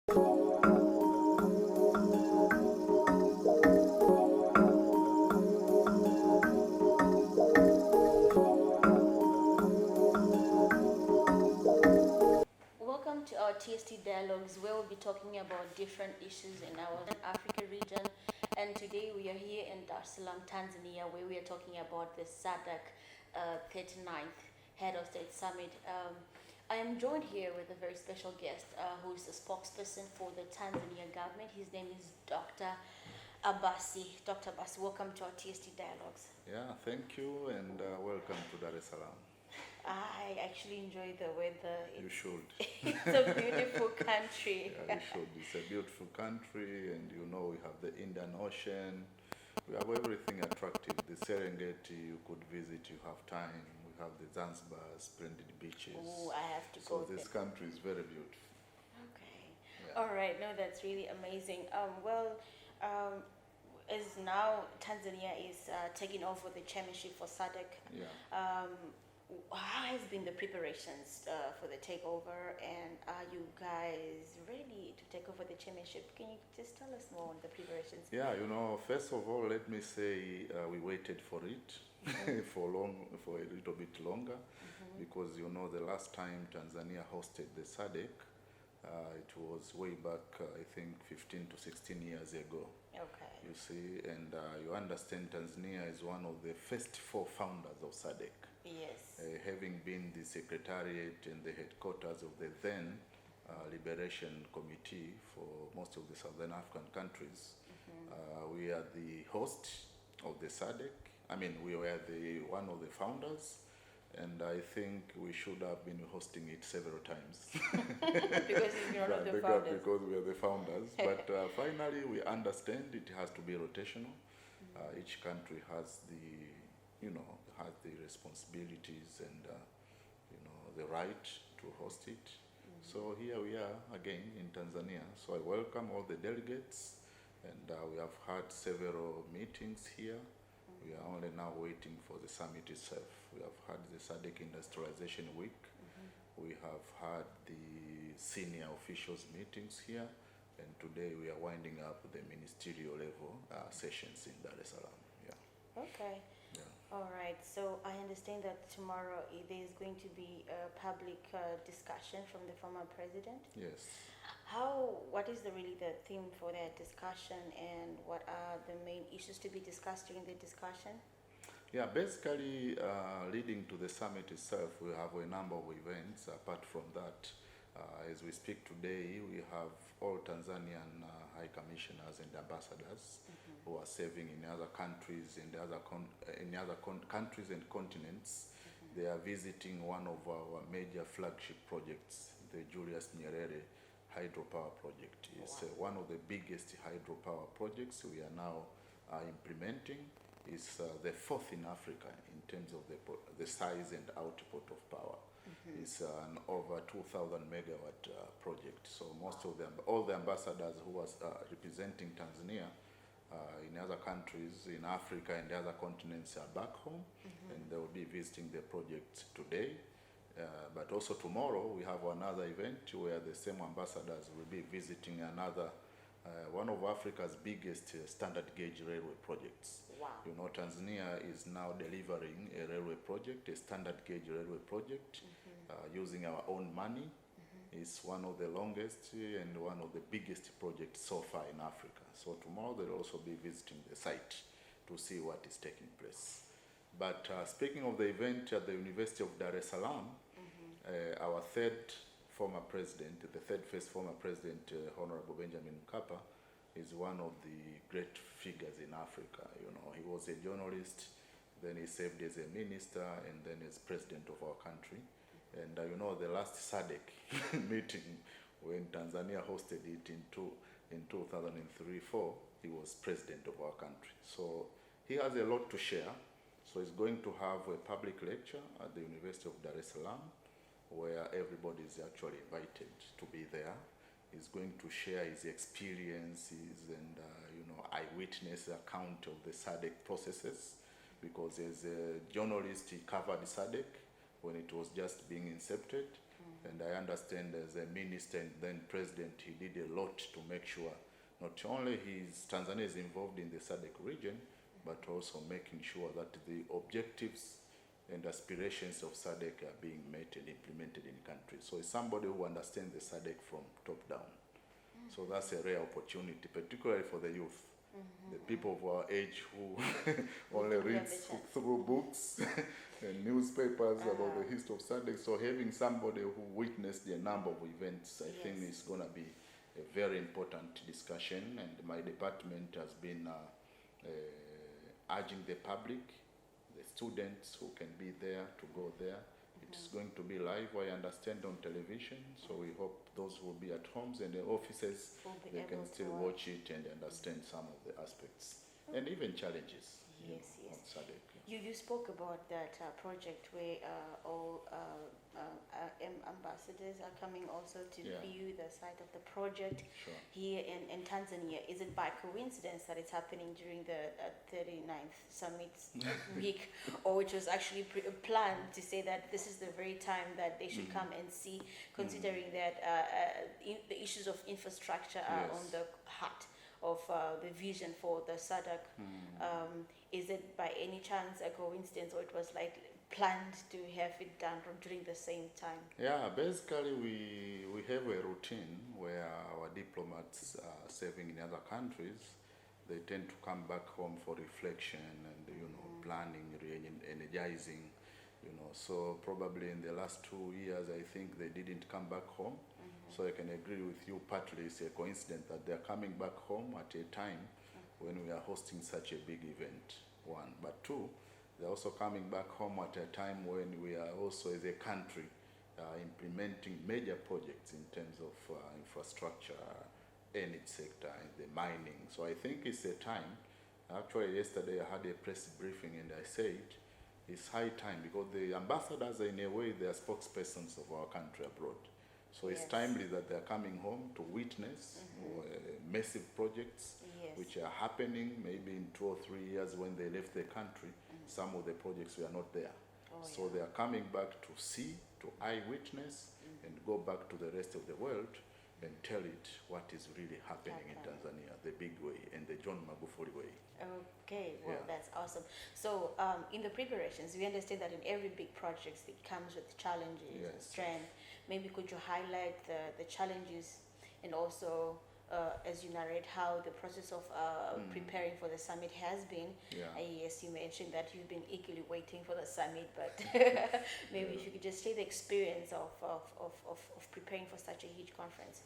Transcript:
Welcome to our TST Dialogues, where we'll be talking about different issues in our Africa region. And today we are here in Dar es Salaam, Tanzania, where we are talking about the SADC 39th Head of State Summit. I am joined here with a very special guest who is the spokesperson for the Tanzania government. His name is Dr. Abbasi. Dr. Abbasi, welcome to our TST Dialogues. Yeah, thank you and welcome to Dar es Salaam. I actually enjoy the weather. You should. It's a beautiful country. Yeah, you should. It's a beautiful country, and you know we have the Indian Ocean. We have everything attractive. The Serengeti you could visit, you have time. We have the Zanzibar, splendid beaches. Oh, I have to So go this there. country is very beautiful. Okay. Yeah. All right. No, that's really amazing. As now Tanzania is taking over the chairmanship for SADC. Yeah. How has been the preparations for the takeover, and are you guys ready to take over the chairmanship? Can you just tell us more on the preparations? Yeah, you know, first of all, let me say we waited for it for a little bit longer, because you know the last time Tanzania hosted the SADC, it was way back, I think 15 to 16 years ago. Okay. You see, and you understand Tanzania is one of the first 4 founders of SADC. Yes. Having been the secretariat and the headquarters of the then Liberation Committee for most of the Southern African countries, we are the host of the SADC. I mean, we were one of the founders, and I think we should have been hosting it several times. Because you're one of the founders. Because we are the founders. But finally, we understand it has to be rotational. Each country has the responsibilities and the right to host it. So here we are again in Tanzania. So I welcome all the delegates, and we have had several meetings here. We are only now waiting for the summit itself. We have had the SADC Industrialization Week. We have had the senior officials meetings here, and today we are winding up the ministerial level sessions in Dar es Salaam. Yeah. Okay. Yeah. All right. So I understand that tomorrow there is going to be a public discussion from the former president. Yes. What is really the theme for that discussion, and what are the main issues to be discussed during the discussion? Yeah, basically leading to the summit itself, we have a number of events. Apart from that, as we speak today, we have all Tanzanian high commissioners and ambassadors who are serving in other countries, in other countries and continents. They are visiting one of our major flagship projects, the Julius Nyerere hydropower project. It's one of the biggest hydropower projects we are now implementing. It's the 4th in Africa in terms of the size and output of power. It's an over 2,000 megawatt project. So all the ambassadors who are representing Tanzania in other countries in Africa and the other continents are back home, and they will be visiting the project today. But also tomorrow we have another event where the same ambassadors will be visiting another one of Africa's biggest standard gauge railway projects. Wow. You know, Tanzania is now delivering a railway project, a standard gauge railway project, using our own money. It's one of the longest and one of the biggest projects so far in Africa. So tomorrow they'll also be visiting the site to see what is taking place. But speaking of the event at the University of Dar es Salaam, our third former president, the third first former president, Honorable Benjamin Mkapa, is one of the great figures in Africa. You know, he was a journalist, then he served as a minister, and then as president of our country. And you know, the last SADC meeting, when Tanzania hosted it in 2003-04, he was president of our country. So he has a lot to share. So he's going to have a public lecture at the University of Dar es Salaam, where everybody is actually invited to be there. He's going to share his experiences and eyewitness account of the SADC processes, because as a journalist he covered SADC when it was just being incepted, And I understand as a minister and then president, he did a lot to make sure not only Tanzania is involved in the SADC region, but also making sure that the objectives and aspirations of SADC are being met and implemented in countries. So it's somebody who understands the SADC from top down. So that's a rare opportunity, particularly for the youth. The people of our age who only read through books and newspapers about the history of SADC. So having somebody who witnessed a number of events, I think is going to be a very important discussion. And my department has been urging the public, the students who can be there, to go there. It's going to be live, I understand, on television, so we hope those who will be at homes and the offices, they can still watch it and understand some of the aspects and even challenges on SADC. You spoke about that project where all ambassadors are coming also to view the site of the project here in Tanzania. Is it by coincidence that it's happening during the 39th summit week, or which was actually planned to say that this is the very time that they should come and see, considering that the issues of infrastructure are on the heart of the vision for the SADC? Is it by any chance a coincidence, or it was like planned to have it done during the same time? Yeah, basically we have a routine where our diplomats serving in other countries, they tend to come back home for reflection and planning, re-energizing, so probably in the last 2 years I think they didn't come back home. So I can agree with you, partly it's a coincidence that they're coming back home at a time when we are hosting such a big event, one. But two, they're also coming back home at a time when we are also, as a country, implementing major projects in terms of infrastructure, energy sector, and the mining. So I think it's a time. Actually, yesterday I had a press briefing and I said it's high time, because the ambassadors are, in a way, they are spokespersons of our country abroad. So it's timely that they're coming home to witness massive projects which are happening maybe in 2 or 3 years. When they left the country, some of the projects were not there. So they are coming back to see, to eyewitness, and go back to the rest of the world and tell it what is really happening in Tanzania, the big way, and the John Magufuli way. Okay, well, that's awesome. So in the preparations, we understand that in every big project it comes with challenges and strength. Maybe could you highlight the challenges, and also as you narrate how the process of preparing for the summit has been? Yes, you mentioned that you've been eagerly waiting for the summit, but maybe if you could just say the experience of preparing for such a huge conference.